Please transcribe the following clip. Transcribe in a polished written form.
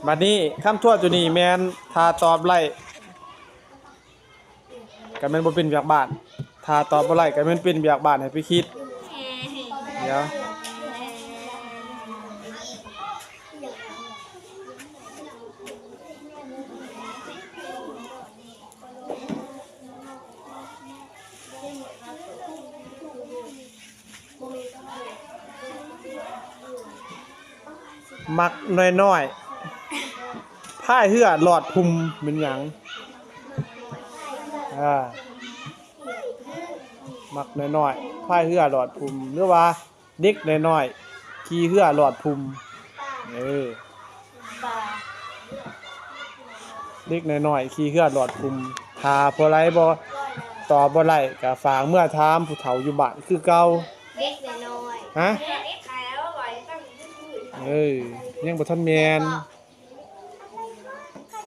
บัดนี้คำทั่วตัวนี้แม่นถ้าตอบไล่ก็แม่นบ่เป็นเวียกบ้านถ้าตอบบ่ไล่ก็แม่นเป็นเวียกบ้านให้ไปคิดเดี๋ยวมักน้อยๆพายเรือหลอดพุมเป็นหยังมักน้อยๆพายเรือหลอดพุมหรือว่าเด็กน้อยๆขี่เรือหลอดพุมเด็กน้อยๆขี่เรือหลอดพุมถ้าบ่ไหลบ่ตอบบ่ไหลก็ฝากเมื่อถามผู้เฒ่าอยู่บ้านคือเก่าเด็กน้อยฮะเด็กแล้วบ่อยตั้งยังบ่ทันแม่น